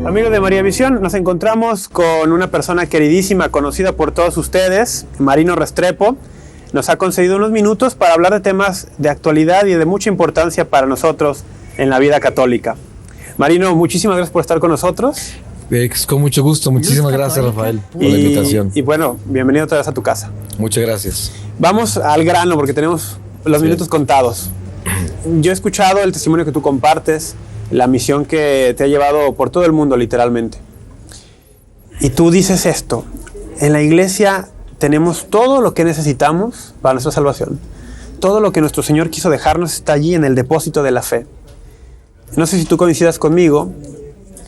Amigos de María Visión, nos encontramos con una persona queridísima, conocida por todos ustedes, Marino Restrepo. Nos ha concedido unos minutos para hablar de temas de actualidad y de mucha importancia para nosotros en la vida católica. Marino, muchísimas gracias por estar con nosotros. Con mucho gusto, muchísimas gracias, Rafael, por la invitación. Y bueno, bienvenido otra vez a tu casa. Muchas gracias. Vamos al grano porque tenemos los minutos contados. Yo he escuchado el testimonio que tú compartes, la misión que te ha llevado por todo el mundo literalmente. Y tú dices esto: en la iglesia tenemos todo lo que necesitamos para nuestra salvación. Todo lo que nuestro Señor quiso dejarnos está allí en el depósito de la fe. No sé si tú coincidas conmigo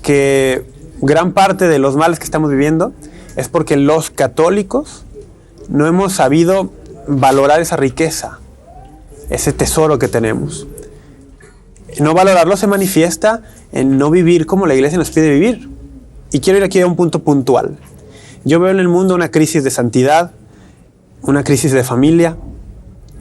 que gran parte de los males que estamos viviendo es porque los católicos no hemos sabido valorar esa riqueza, ese tesoro que tenemos. No valorarlo se manifiesta en no vivir como la iglesia nos pide vivir. Y quiero ir aquí a un punto puntual. Yo veo en el mundo una crisis de santidad, una crisis de familia,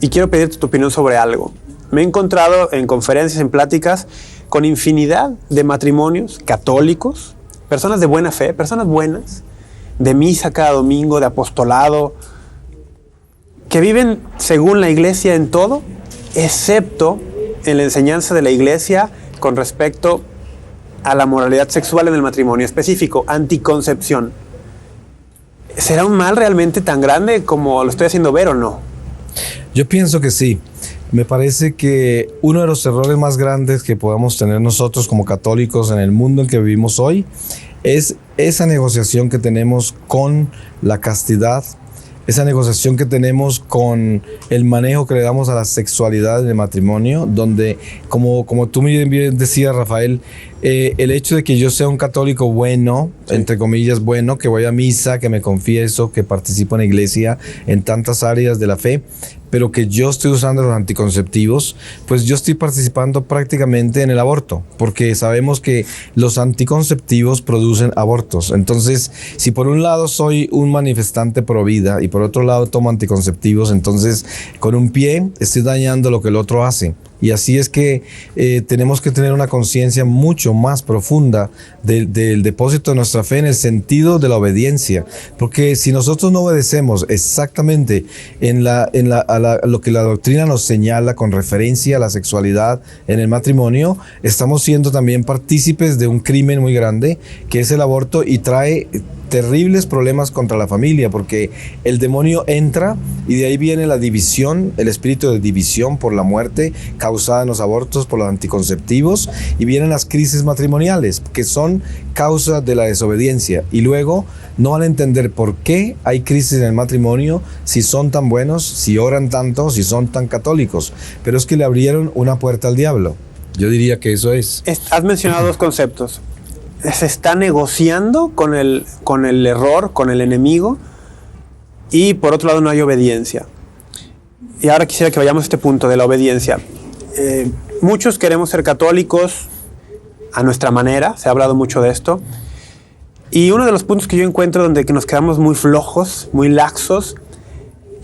y quiero pedirte tu opinión sobre algo. Me he encontrado en conferencias, en pláticas, con infinidad de matrimonios católicos, personas de buena fe, personas buenas, de misa cada domingo, de apostolado, que viven según la iglesia en todo, excepto en la enseñanza de la iglesia con respecto a la moralidad sexual en el matrimonio específico, anticoncepción. ¿Será un mal realmente tan grande como lo estoy haciendo ver o no? Yo pienso que sí. Me parece que uno de los errores más grandes que podamos tener nosotros como católicos en el mundo en que vivimos hoy es esa negociación que tenemos con la castidad, esa negociación que tenemos con el manejo que le damos a la sexualidad en el matrimonio, donde, como tú bien decías, Rafael, el hecho de que yo sea un católico bueno, sí, entre comillas bueno, que voy a misa, que me confieso, que participo en la iglesia en tantas áreas de la fe, pero que yo estoy usando los anticonceptivos, pues yo estoy participando prácticamente en el aborto, porque sabemos que los anticonceptivos producen abortos. Entonces, si por un lado soy un manifestante pro vida y por otro lado tomo anticonceptivos, entonces con un pie estoy dañando lo que el otro hace. Y así es que tenemos que tener una conciencia mucho más profunda del depósito de nuestra fe en el sentido de la obediencia. Porque si nosotros no obedecemos exactamente a lo que la doctrina nos señala con referencia a la sexualidad en el matrimonio, estamos siendo también partícipes de un crimen muy grande, que es el aborto, y trae terribles problemas contra la familia, porque el demonio entra y de ahí viene la división, el espíritu de división por la muerte causada en los abortos, por los anticonceptivos, y vienen las crisis matrimoniales, que son causa de la desobediencia, y luego no van a entender por qué hay crisis en el matrimonio, si son tan buenos, si oran tanto, si son tan católicos, pero es que le abrieron una puerta al diablo. Yo diría que eso es. Has mencionado dos conceptos. Se está negociando con el error, con el enemigo, y por otro lado no hay obediencia. Y ahora quisiera que vayamos a este punto de la obediencia. Muchos queremos ser católicos a nuestra manera, se ha hablado mucho de esto, y uno de los puntos que yo encuentro donde que nos quedamos muy flojos, muy laxos,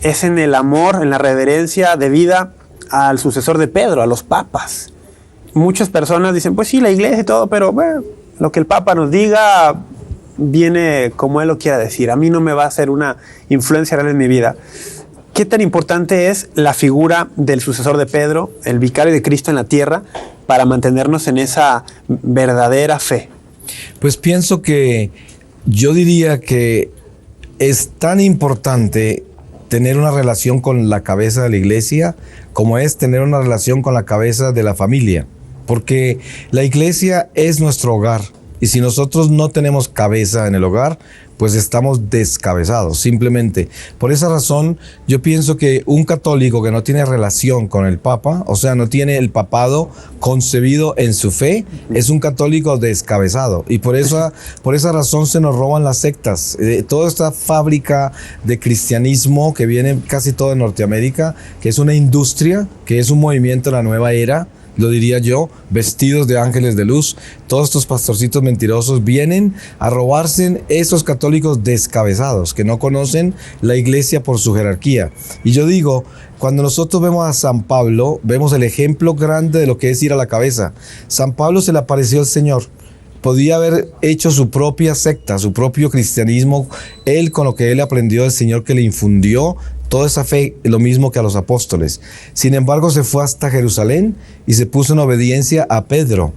es en el amor, en la reverencia debida al sucesor de Pedro, a los papas. Muchas personas dicen, pues sí, la iglesia y todo, pero bueno, lo que el Papa nos diga viene como él lo quiera decir. A mí no me va a hacer una influencia real en mi vida. ¿Qué tan importante es la figura del sucesor de Pedro, el vicario de Cristo en la tierra, para mantenernos en esa verdadera fe? Pues pienso que yo diría que es tan importante tener una relación con la cabeza de la iglesia como es tener una relación con la cabeza de la familia. Porque la iglesia es nuestro hogar, y si nosotros no tenemos cabeza en el hogar, pues estamos descabezados, simplemente. Por esa razón, yo pienso que un católico que no tiene relación con el Papa, o sea, no tiene el papado concebido en su fe, es un católico descabezado. Y por esa razón se nos roban las sectas. Toda esta fábrica de cristianismo que viene casi todo de Norteamérica, que es una industria, que es un movimiento de la nueva era, lo diría yo, vestidos de ángeles de luz. Todos estos pastorcitos mentirosos vienen a robarse esos católicos descabezados que no conocen la iglesia por su jerarquía. Y yo digo, cuando nosotros vemos a San Pablo, vemos el ejemplo grande de lo que es ir a la cabeza. San Pablo se le apareció el Señor. podía haber hecho su propia secta, su propio cristianismo, él con lo que él aprendió del Señor que le infundió toda esa fe, lo mismo que a los apóstoles. Sin embargo, se fue hasta Jerusalén y se puso en obediencia a Pedro.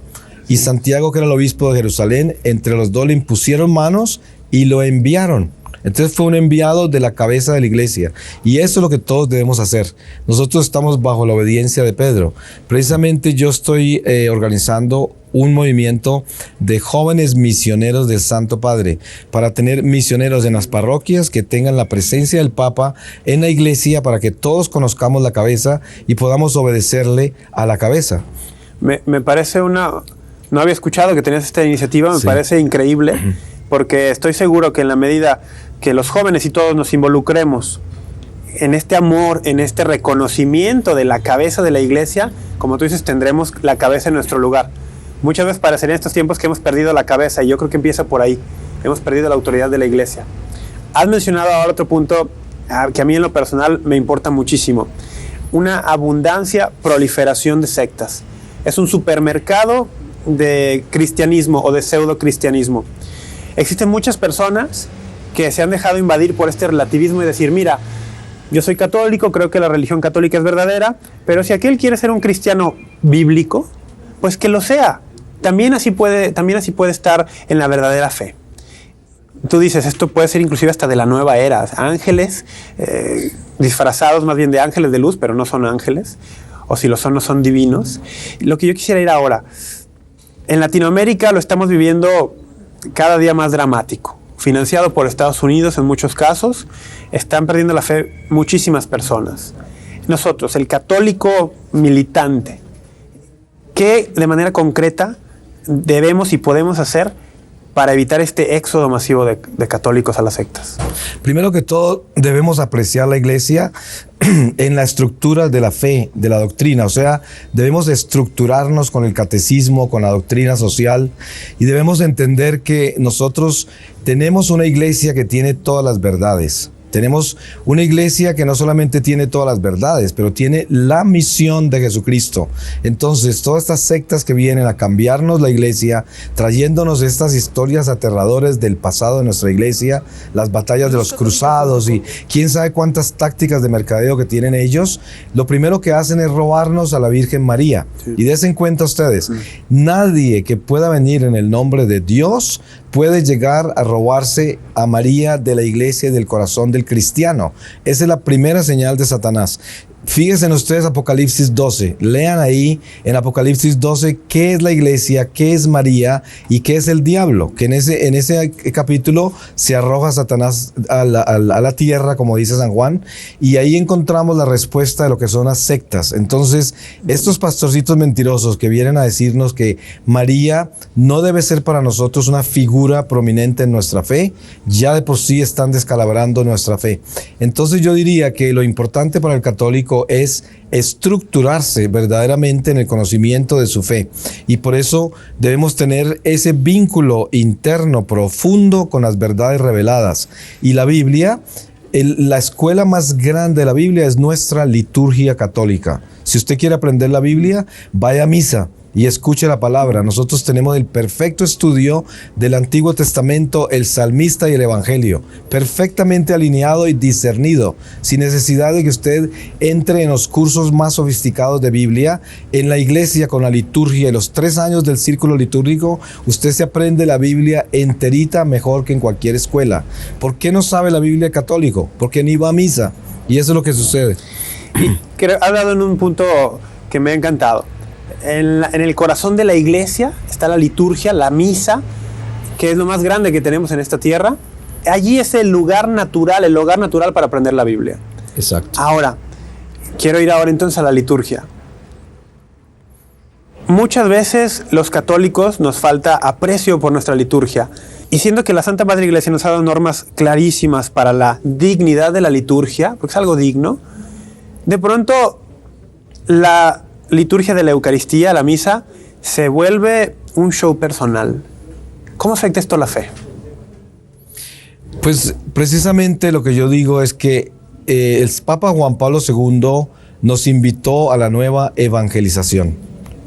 Y Santiago, que era el obispo de Jerusalén, entre los dos le impusieron manos y lo enviaron. Entonces fue un enviado de la cabeza de la iglesia. Y eso es lo que todos debemos hacer. Nosotros estamos bajo la obediencia de Pedro. Precisamente yo estoy organizando un movimiento de jóvenes misioneros del Santo Padre para tener misioneros en las parroquias que tengan la presencia del Papa en la iglesia para que todos conozcamos la cabeza y podamos obedecerle a la cabeza. Me parece no había escuchado que tenías esta iniciativa, me parece increíble, porque estoy seguro que en la medida que los jóvenes y todos nos involucremos en este amor, en este reconocimiento de la cabeza de la iglesia, como tú dices, tendremos la cabeza en nuestro lugar. Muchas veces parecería en estos tiempos que hemos perdido la cabeza, y yo creo que empieza por ahí. Hemos perdido la autoridad de la iglesia. Has mencionado ahora otro punto que a mí en lo personal me importa muchísimo. Una abundancia, proliferación de sectas. Es un supermercado de cristianismo o de pseudo cristianismo. Existen muchas personas que se han dejado invadir por este relativismo y decir, mira, yo soy católico, creo que la religión católica es verdadera, pero si aquel quiere ser un cristiano bíblico, pues que lo sea. También así puede estar en la verdadera fe. Tú dices, esto puede ser inclusive hasta de la nueva era. Ángeles, disfrazados más bien de ángeles de luz, pero no son ángeles. O si lo son, no son divinos. Lo que yo quisiera ir ahora. En Latinoamérica lo estamos viviendo cada día más dramático. Financiado por Estados Unidos en muchos casos. Están perdiendo la fe muchísimas personas. Nosotros, el católico militante, ¿qué de manera concreta debemos y podemos hacer para evitar este éxodo masivo de católicos a las sectas? Primero que todo, debemos apreciar la iglesia en la estructura de la fe, de la doctrina. O sea, debemos estructurarnos con el catecismo, con la doctrina social, y debemos entender que nosotros tenemos una iglesia que tiene todas las verdades. Tenemos una iglesia que no solamente tiene todas las verdades, pero tiene la misión de Jesucristo. Entonces, todas estas sectas que vienen a cambiarnos la iglesia, trayéndonos estas historias aterradoras del pasado de nuestra iglesia, las batallas de los cruzados y quién sabe cuántas tácticas de mercadeo que tienen ellos, lo primero que hacen es robarnos a la Virgen María. Sí. Y dense cuenta ustedes, nadie que pueda venir en el nombre de Dios puede llegar a robarse a María de la iglesia y del corazón del cristiano. Esa es la primera señal de Satanás. Fíjense ustedes Apocalipsis 12, lean ahí en Apocalipsis 12 qué es la iglesia, qué es María y qué es el diablo, que en ese capítulo se arroja Satanás a la tierra, como dice San Juan, y ahí encontramos la respuesta de lo que son las sectas. Entonces, estos pastorcitos mentirosos que vienen a decirnos que María no debe ser para nosotros una figura prominente en nuestra fe, ya de por sí están descalabrando nuestra fe. Entonces yo diría que lo importante para el católico es estructurarse verdaderamente en el conocimiento de su fe, y por eso debemos tener ese vínculo interno profundo con las verdades reveladas. Y la Biblia, la escuela más grande de la Biblia es nuestra liturgia católica. Si usted quiere aprender la Biblia, vaya a misa y escuche la palabra. Nosotros tenemos el perfecto estudio del Antiguo Testamento, el Salmista y el Evangelio, perfectamente alineado y discernido, sin necesidad de que usted entre en los cursos más sofisticados de Biblia. En la iglesia, con la liturgia y los 3 años del círculo litúrgico, usted se aprende la Biblia enterita mejor que en cualquier escuela. ¿Por qué no sabe la Biblia católico? Porque ni va a misa, y eso es lo que sucede. Y ha dado en un punto que me ha encantado. En el corazón de la iglesia está la liturgia, la misa, que es lo más grande que tenemos en esta tierra. Allí es el lugar natural para aprender la Biblia. Exacto. Ahora, quiero ir ahora entonces a la liturgia. Muchas veces los católicos nos falta aprecio por nuestra liturgia. Y siendo que la Santa Madre Iglesia nos ha dado normas clarísimas para la dignidad de la liturgia, porque es algo digno, de pronto la liturgia de la Eucaristía, la misa, se vuelve un show personal. ¿Cómo afecta esto la fe? Pues precisamente lo que yo digo es que el Papa Juan Pablo II nos invitó a la nueva evangelización.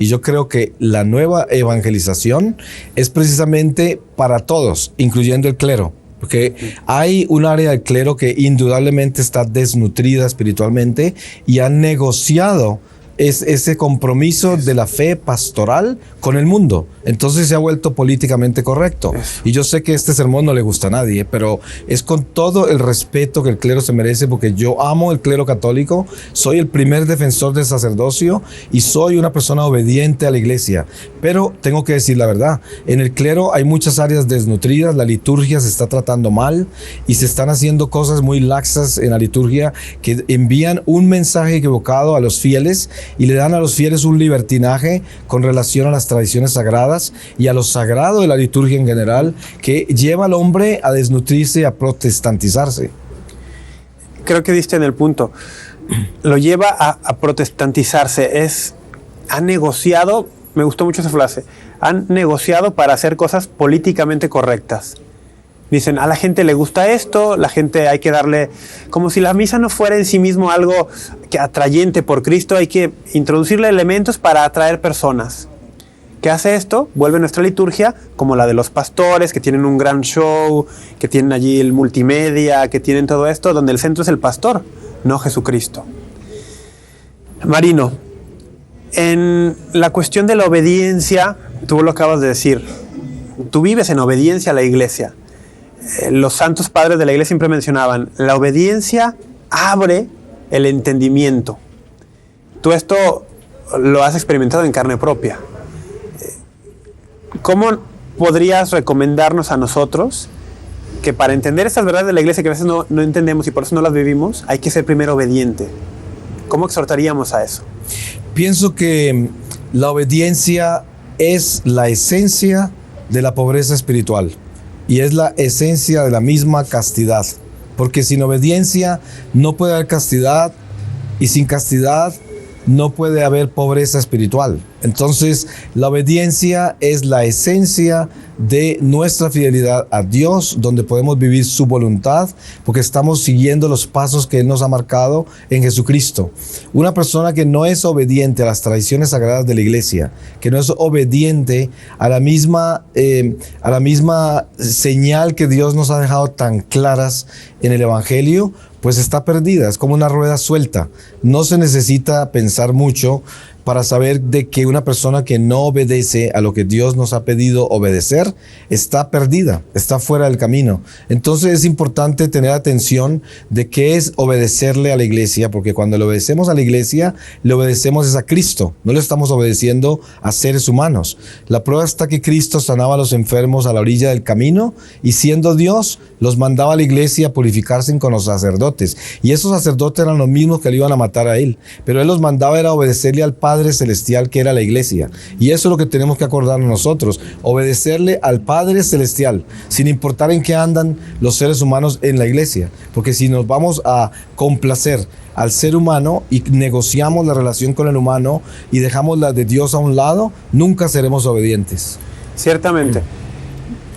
Y yo creo que la nueva evangelización es precisamente para todos, incluyendo el clero. Porque hay un área del clero que indudablemente está desnutrida espiritualmente y ha negociado ese compromiso de la fe pastoral con el mundo. Entonces se ha vuelto políticamente correcto. Y yo sé que este sermón no le gusta a nadie, pero es con todo el respeto que el clero se merece, porque yo amo el clero católico, soy el primer defensor del sacerdocio y soy una persona obediente a la iglesia. Pero tengo que decir la verdad, en el clero hay muchas áreas desnutridas, la liturgia se está tratando mal y se están haciendo cosas muy laxas en la liturgia que envían un mensaje equivocado a los fieles y le dan a los fieles un libertinaje con relación a las tradiciones sagradas y a lo sagrado de la liturgia en general, que lleva al hombre a desnutrirse y a protestantizarse. Creo que diste en el punto. Lo lleva a protestantizarse. Ha negociado, me gustó mucho esa frase, han negociado para hacer cosas políticamente correctas. Dicen, a la gente le gusta esto, la gente hay que darle, como si la misa no fuera en sí mismo algo que atrayente por Cristo, hay que introducirle elementos para atraer personas. ¿Qué hace esto? Vuelve nuestra liturgia como la de los pastores, que tienen un gran show, que tienen allí el multimedia, que tienen todo esto, donde el centro es el pastor, no Jesucristo. Marino, en la cuestión de la obediencia, tú lo acabas de decir, tú vives en obediencia a la iglesia. Los santos padres de la iglesia siempre mencionaban, la obediencia abre el entendimiento. Tú esto lo has experimentado en carne propia. ¿Cómo podrías recomendarnos a nosotros que para entender estas verdades de la iglesia que a veces no entendemos y por eso no las vivimos, hay que ser primero obediente? ¿Cómo exhortaríamos a eso? Pienso que la obediencia es la esencia de la pobreza espiritual y es la esencia de la misma castidad, porque sin obediencia no puede haber castidad y sin castidad no puede haber pobreza espiritual. Entonces, la obediencia es la esencia de nuestra fidelidad a Dios, donde podemos vivir su voluntad, porque estamos siguiendo los pasos que Él nos ha marcado en Jesucristo. Una persona que no es obediente a las tradiciones sagradas de la iglesia, que no es obediente a la misma señal que Dios nos ha dejado tan claras en el Evangelio, pues está perdida, es como una rueda suelta. No se necesita pensar mucho para saber de que una persona que no obedece a lo que Dios nos ha pedido obedecer, está perdida, está fuera del camino. Entonces es importante tener atención de qué es obedecerle a la iglesia, porque cuando le obedecemos a la iglesia, le obedecemos es a Cristo, no le estamos obedeciendo a seres humanos. La prueba está que Cristo sanaba a los enfermos a la orilla del camino y siendo Dios, los mandaba a la iglesia a purificarse con los sacerdotes. Y esos sacerdotes eran los mismos que le iban a matar a Él, pero Él los mandaba era obedecerle al Padre Celestial que era la iglesia. Y eso es lo que tenemos que acordarnos nosotros, obedecerle al Padre Celestial, sin importar en qué andan los seres humanos en la iglesia. Porque si nos vamos a complacer al ser humano y negociamos la relación con el humano y dejamos la de Dios a un lado, nunca seremos obedientes. Ciertamente.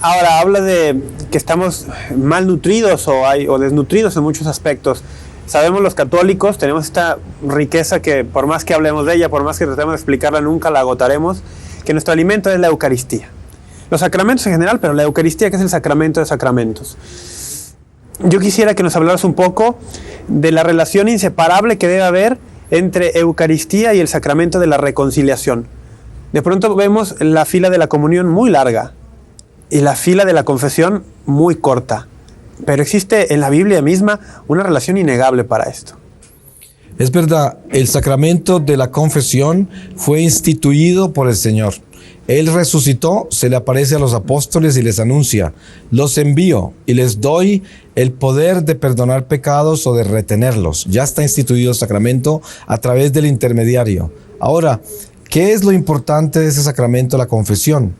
Ahora, habla de que estamos malnutridos o desnutridos en muchos aspectos. Sabemos los católicos, tenemos esta riqueza que por más que hablemos de ella, por más que tratemos de explicarla, nunca la agotaremos, que nuestro alimento es la Eucaristía. Los sacramentos en general, pero la Eucaristía, que es el sacramento de sacramentos. Yo quisiera que nos hablaras un poco de la relación inseparable que debe haber entre Eucaristía y el sacramento de la reconciliación. De pronto vemos la fila de la comunión muy larga y la fila de la confesión muy corta. Pero existe en la Biblia misma una relación innegable para esto. Es verdad, el sacramento de la confesión fue instituido por el Señor. Él resucitó, se le aparece a los apóstoles y les anuncia: los envío y les doy el poder de perdonar pecados o de retenerlos. Ya está instituido el sacramento a través del intermediario. Ahora, ¿qué es lo importante de ese sacramento, la confesión?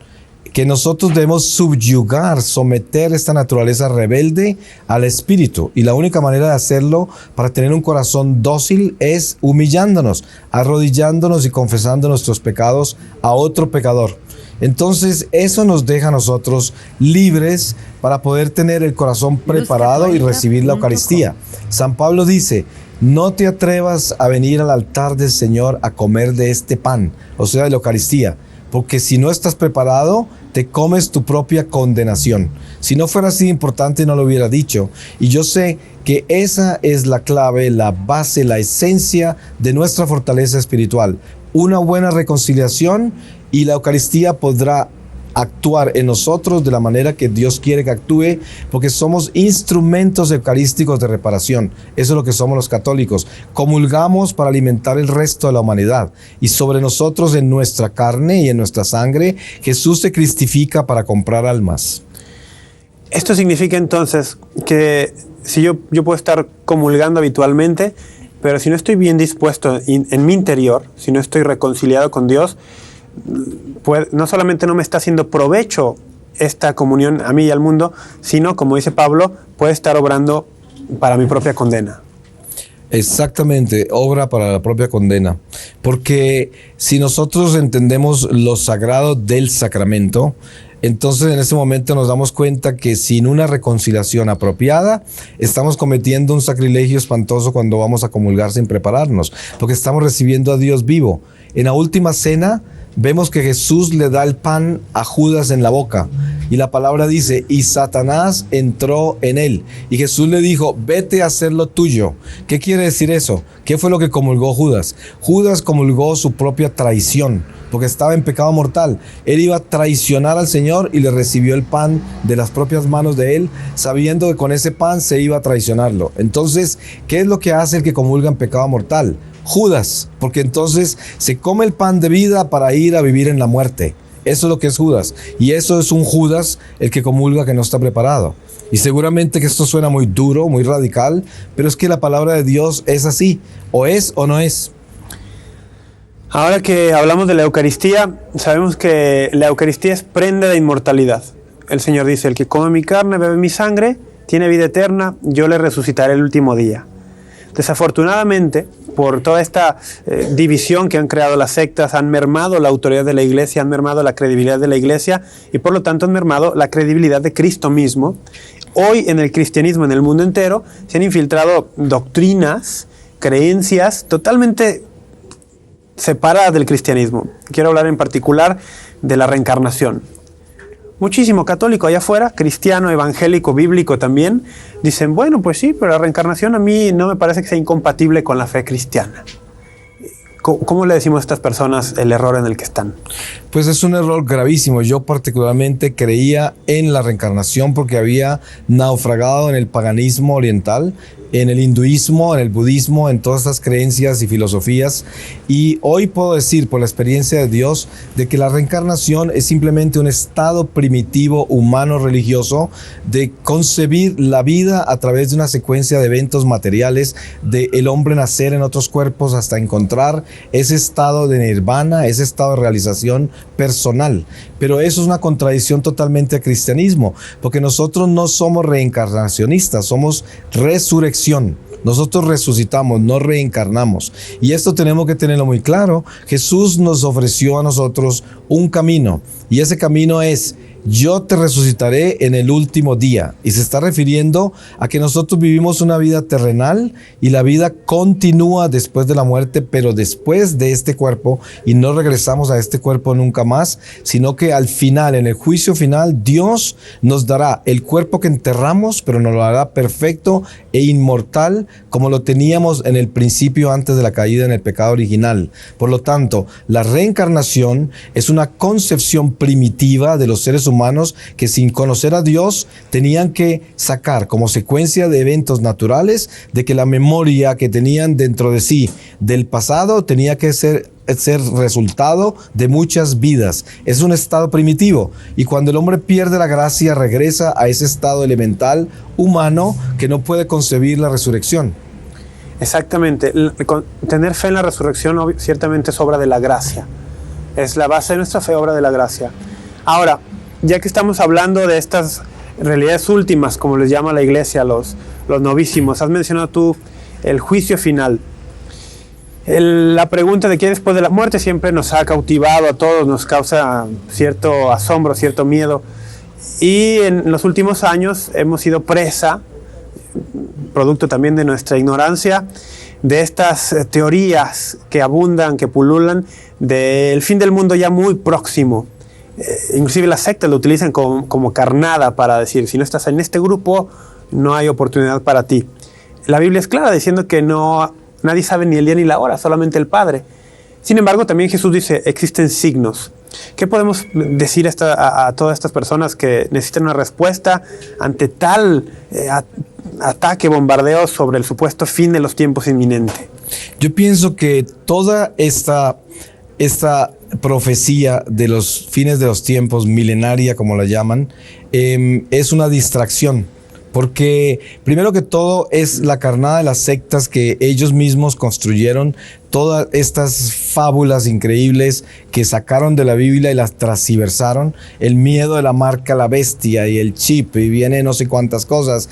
Que nosotros debemos subyugar, someter esta naturaleza rebelde al Espíritu. Y la única manera de hacerlo para tener un corazón dócil es humillándonos, arrodillándonos y confesando nuestros pecados a otro pecador. Entonces eso nos deja a nosotros libres para poder tener el corazón preparado y recibir la Eucaristía. San Pablo dice no te atrevas a venir al altar del Señor a comer de este pan, o sea, de la Eucaristía, porque si no estás preparado, te comes tu propia condenación. Si no fuera así importante, no lo hubiera dicho. Y yo sé que esa es la clave, la base, la esencia de nuestra fortaleza espiritual. Una buena reconciliación y la Eucaristía podrá actuar en nosotros de la manera que Dios quiere que actúe, porque somos instrumentos eucarísticos de reparación. Eso es lo que somos los católicos. Comulgamos para alimentar el resto de la humanidad, y sobre nosotros, en nuestra carne y en nuestra sangre, Jesús se cristifica para comprar almas. Esto significa entonces que si yo puedo estar comulgando habitualmente, pero si no estoy bien dispuesto en mi interior, si no estoy reconciliado con Dios, pues no solamente no me está haciendo provecho esta comunión a mí y al mundo, sino, como dice Pablo, puede estar obrando para mi propia condena. Exactamente, obra para la propia condena. Porque si nosotros entendemos lo sagrado del sacramento, entonces en ese momento nos damos cuenta que sin una reconciliación apropiada, estamos cometiendo un sacrilegio espantoso cuando vamos a comulgar sin prepararnos, porque estamos recibiendo a Dios vivo. En la última cena, vemos que Jesús le da el pan a Judas en la boca, y la palabra dice, y Satanás entró en él, y Jesús le dijo, vete a hacer lo tuyo. ¿Qué quiere decir eso? ¿Qué fue lo que comulgó Judas? Judas comulgó su propia traición, porque estaba en pecado mortal. Él iba a traicionar al Señor y le recibió el pan de las propias manos de él, sabiendo que con ese pan se iba a traicionarlo. Entonces, ¿qué es lo que hace el que comulga en pecado mortal? Judas, porque entonces se come el pan de vida para ir a vivir en la muerte. Eso es lo que es Judas. Y eso es un Judas el que comulga que no está preparado. Y seguramente que esto suena muy duro, muy radical, pero es que la palabra de Dios es así. O es o no es. Ahora que hablamos de la Eucaristía, sabemos que la Eucaristía es prenda de inmortalidad. El Señor dice, el que come mi carne, bebe mi sangre, tiene vida eterna, yo le resucitaré el último día. Desafortunadamente, por toda esta división que han creado las sectas, han mermado la autoridad de la Iglesia, han mermado la credibilidad de la Iglesia y por lo tanto han mermado la credibilidad de Cristo mismo. Hoy en el cristianismo, en el mundo entero, se han infiltrado doctrinas, creencias totalmente separadas del cristianismo. Quiero hablar en particular de la reencarnación. Muchísimo católico allá afuera, cristiano, evangélico, bíblico también, dicen, bueno, pues sí, pero la reencarnación a mí no me parece que sea incompatible con la fe cristiana. ¿Cómo le decimos a estas personas el error en el que están? Pues es un error gravísimo. Yo particularmente creía en la reencarnación porque había naufragado en el paganismo oriental, en el hinduismo, en el budismo, en todas estas creencias y filosofías. Y hoy puedo decir, por la experiencia de Dios, de que la reencarnación es simplemente un estado primitivo, humano, religioso, de concebir la vida a través de una secuencia de eventos materiales, de el hombre nacer en otros cuerpos hasta encontrar ese estado de nirvana, ese estado de realización personal. Pero eso es una contradicción totalmente al cristianismo, porque nosotros no somos reencarnacionistas, somos resurrección. Nosotros resucitamos, no reencarnamos. Y esto tenemos que tenerlo muy claro. Jesús nos ofreció a nosotros un camino, y ese camino es: yo te resucitaré en el último día. Y se está refiriendo a que nosotros vivimos una vida terrenal y la vida continúa después de la muerte, pero después de este cuerpo, y no regresamos a este cuerpo nunca más, sino que al final, en el juicio final, Dios nos dará el cuerpo que enterramos, pero nos lo hará perfecto e inmortal como lo teníamos en el principio antes de la caída en el pecado original. Por lo tanto, la reencarnación es una concepción primitiva de los seres humanos que, sin conocer a Dios, tenían que sacar como secuencia de eventos naturales de que la memoria que tenían dentro de sí del pasado tenía que ser resultado de muchas vidas. Es un estado primitivo, y cuando el hombre pierde la gracia, regresa a ese estado elemental humano que no puede concebir la resurrección. Exactamente. Tener fe en la resurrección ciertamente es obra de la gracia. Es la base de nuestra fe, obra de la gracia. Ahora, ya que estamos hablando de estas realidades últimas, como les llama la Iglesia, los novísimos, has mencionado tú el juicio final. La pregunta de qué después de la muerte siempre nos ha cautivado a todos, nos causa cierto asombro, cierto miedo. Y en los últimos años hemos sido presa, producto también de nuestra ignorancia, de estas teorías que abundan, que pululan, del fin del mundo ya muy próximo. Inclusive las sectas lo utilizan como carnada para decir, si no estás en este grupo, no hay oportunidad para ti. La Biblia es clara diciendo que nadie sabe ni el día ni la hora, solamente el Padre. Sin embargo, también Jesús dice, existen signos. ¿Qué podemos decir a todas estas personas que necesitan una respuesta ante tal ataque, bombardeo sobre el supuesto fin de los tiempos inminente? Yo pienso que toda esta profecía de los fines de los tiempos, milenaria como la llaman, es una distracción. Porque primero que todo es la carnada de las sectas que ellos mismos construyeron, todas estas fábulas increíbles que sacaron de la Biblia y las transversaron, el miedo de la marca la bestia y el chip y viene no sé cuántas cosas,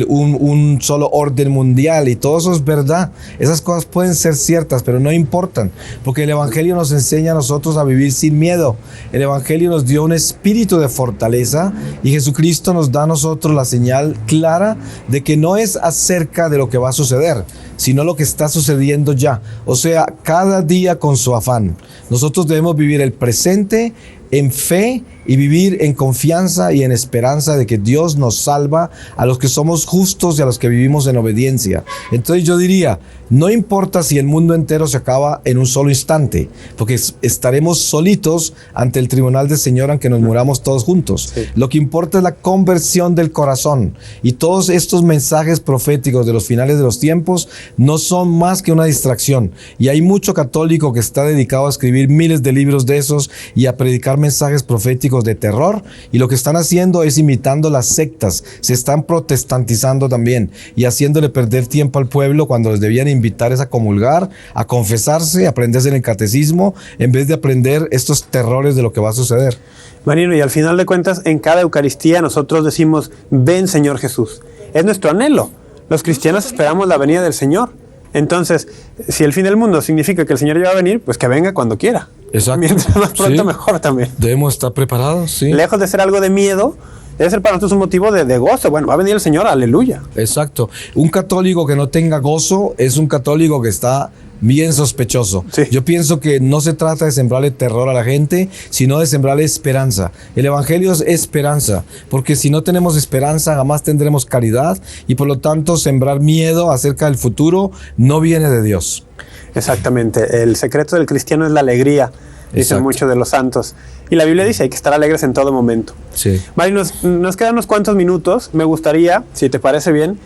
un solo orden mundial y todo eso es verdad. Esas cosas pueden ser ciertas, pero no importan, porque el Evangelio nos enseña a nosotros a vivir sin miedo. El Evangelio nos dio un espíritu de fortaleza y Jesucristo nos da a nosotros la señal clara de que no es acerca de lo que va a suceder, sino lo que está sucediendo ya. O sea, cada día con su afán. Nosotros debemos vivir el presente en fe y vivir en confianza y en esperanza de que Dios nos salva a los que somos justos y a los que vivimos en obediencia. Entonces yo diría, no importa si el mundo entero se acaba en un solo instante, porque estaremos solitos ante el tribunal del Señor aunque nos muramos todos juntos. Sí. Lo que importa es la conversión del corazón, y todos estos mensajes proféticos de los finales de los tiempos no son más que una distracción, y hay mucho católico que está dedicado a escribir miles de libros de esos y a predicar mensajes proféticos de terror, y lo que están haciendo es imitando las sectas, se están protestantizando también y haciéndole perder tiempo al pueblo cuando les debían invitar es a comulgar, a confesarse, a aprenderse en el catecismo, en vez de aprender estos terrores de lo que va a suceder. Marino, y al final de cuentas, en cada Eucaristía nosotros decimos, ven Señor Jesús. Es nuestro anhelo. Los cristianos esperamos la venida del Señor. Entonces, si el fin del mundo significa que el Señor ya va a venir, pues que venga cuando quiera. Exacto. Mientras más pronto, mejor también. Debemos estar preparados, sí. Lejos de ser algo de miedo, debe ser para nosotros un motivo de gozo. Bueno, va a venir el Señor, aleluya. Exacto. Un católico que no tenga gozo es un católico que está bien sospechoso. Sí. Yo pienso que no se trata de sembrarle terror a la gente, sino de sembrarle esperanza. El Evangelio es esperanza, porque si no tenemos esperanza jamás tendremos caridad, y por lo tanto sembrar miedo acerca del futuro no viene de Dios. Exactamente. El secreto del cristiano es la alegría, dicen muchos de los santos. Y la Biblia dice, hay que estar alegres en todo momento. Sí. Mari, nos quedan unos cuantos minutos. Me gustaría, si te parece bien,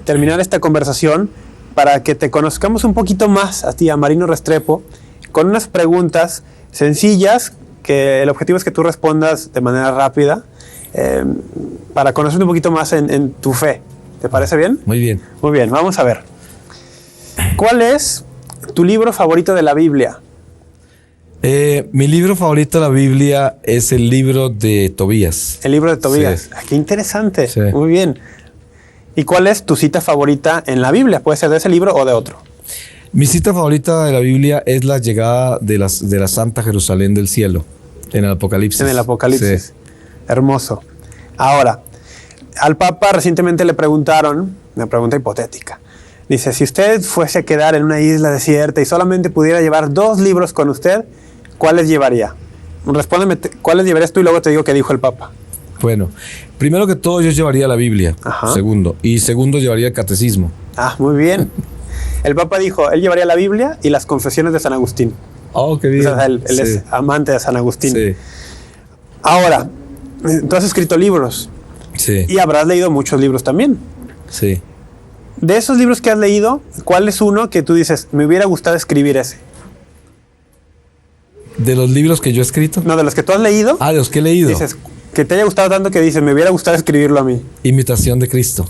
terminar esta conversación para que te conozcamos un poquito más a ti, a Marino Restrepo, con unas preguntas sencillas, que el objetivo es que tú respondas de manera rápida, para conocerte un poquito más en tu fe. ¿Te parece bien? Muy bien. Muy bien, vamos a ver. ¿Cuál es tu libro favorito de la Biblia? Mi libro favorito de la Biblia es el libro de Tobías. El libro de Tobías. Sí. Qué interesante. Sí. Muy bien. ¿Y cuál es tu cita favorita en la Biblia? Puede ser de ese libro o de otro. Mi cita favorita de la Biblia es la llegada de la Santa Jerusalén del cielo, en el Apocalipsis. En el Apocalipsis. Sí. Hermoso. Ahora, al Papa recientemente le preguntaron, una pregunta hipotética. Dice, si usted fuese a quedar en una isla desierta y solamente pudiera llevar 2 libros con usted, ¿cuáles llevaría? Respóndeme, ¿cuáles llevarías tú? Y luego te digo qué dijo el Papa. Bueno, primero que todo yo llevaría la Biblia. Ajá. Segundo llevaría el catecismo. Ah, muy bien. El Papa dijo, él llevaría la Biblia y las confesiones de San Agustín. Oh, qué bien. O sea, él es amante de San Agustín. Sí. Ahora, tú has escrito libros. Sí. Y habrás leído muchos libros también. Sí. De esos libros que has leído, ¿cuál es uno que tú dices, me hubiera gustado escribir ese? ¿De los libros que yo he escrito? No, de los que tú has leído. Ah, de los que he leído. Dices, que te haya gustado tanto que dices, me hubiera gustado escribirlo a mí. Imitación de Cristo.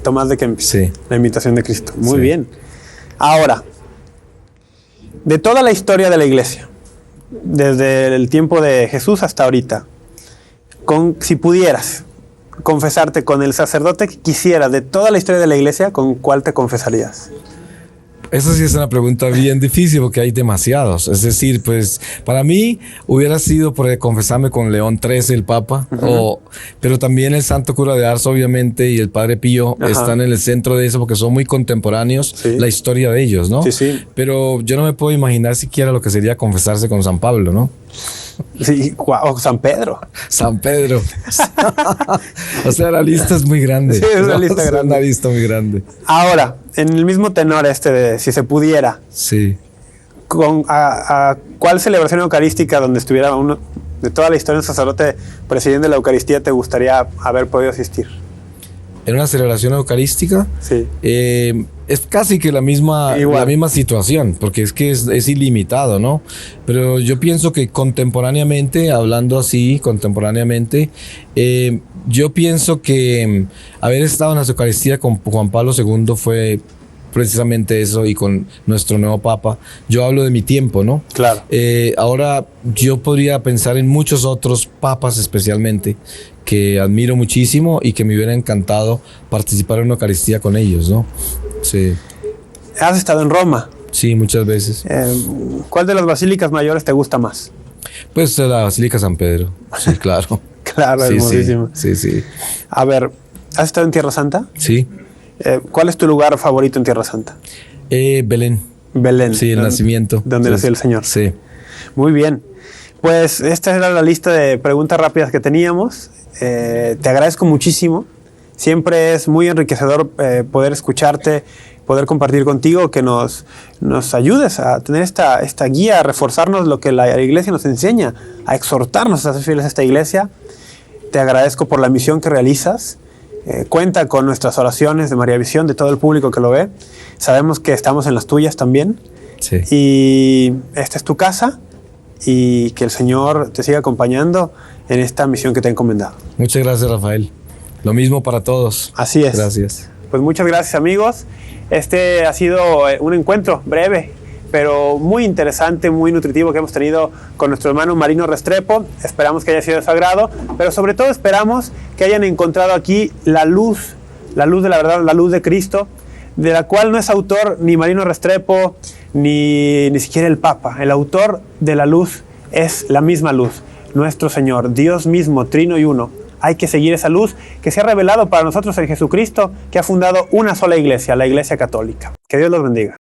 Tomás de Kempis. Sí. La imitación de Cristo. Muy bien. Ahora, de toda la historia de la iglesia, desde el tiempo de Jesús hasta ahorita, si pudieras confesarte con el sacerdote que quisieras de toda la historia de la iglesia, ¿con cuál te confesarías? Eso sí es una pregunta bien difícil porque hay demasiados. Es decir, pues para mí hubiera sido por confesarme con León XIII, el Papa, pero también el Santo Cura de Ars, obviamente, y el Padre Pío están en el centro de eso porque son muy contemporáneos, la historia de ellos, ¿no? Sí. Pero yo no me puedo imaginar siquiera lo que sería confesarse con San Pablo, ¿no? Sí, o San Pedro. San Pedro. O sea, la lista es muy grande. Sí, es una lista grande. Una lista muy grande. Ahora, en el mismo tenor de si se pudiera, Sí. ¿A cuál celebración eucarística donde estuviera uno de toda la historia un sacerdote presidente de la Eucaristía te gustaría haber podido asistir? En una celebración eucarística, Sí. Es casi que la misma situación, porque es que es ilimitado, ¿no? Pero yo pienso que contemporáneamente, yo pienso que haber estado en la Eucaristía con Juan Pablo II fue precisamente eso, y con nuestro nuevo Papa. Yo hablo de mi tiempo, ¿no? Claro. Ahora yo podría pensar en muchos otros papas especialmente que admiro muchísimo y que me hubiera encantado participar en una Eucaristía con ellos, ¿no? Sí. ¿Has estado en Roma? Sí, muchas veces. ¿Cuál de las basílicas mayores te gusta más? Pues la Basílica San Pedro. Sí, claro. Claro, Sí, hermosísimo. sí. A ver, ¿has estado en Tierra Santa? Sí. ¿Cuál es tu lugar favorito en Tierra Santa? Belén. Belén. Sí, el nacimiento. Donde nació el Señor. Sí. Muy bien. Pues esta era la lista de preguntas rápidas que teníamos. Te agradezco muchísimo. Siempre es muy enriquecedor poder escucharte, poder compartir contigo, que nos ayudes a tener esta guía, a reforzarnos lo que la Iglesia nos enseña, a exhortarnos a ser fieles a esta Iglesia. Te agradezco por la misión que realizas. Cuenta con nuestras oraciones de María Visión, de todo el público que lo ve. Sabemos que estamos en las tuyas también. Sí. Y esta es tu casa, y que el Señor te siga acompañando en esta misión que te ha encomendado. Muchas gracias, Rafael. Lo mismo para todos. Así es. Gracias. Pues muchas gracias, amigos. Este ha sido un encuentro breve, pero muy interesante, muy nutritivo que hemos tenido con nuestro hermano Marino Restrepo. Esperamos que haya sido de su agrado, pero sobre todo esperamos que hayan encontrado aquí la luz de la verdad, la luz de Cristo, de la cual no es autor ni Marino Restrepo, ni siquiera el Papa. El autor de la luz es la misma luz, nuestro Señor, Dios mismo, trino y uno. Hay que seguir esa luz que se ha revelado para nosotros en Jesucristo, que ha fundado una sola iglesia, la Iglesia Católica. Que Dios los bendiga.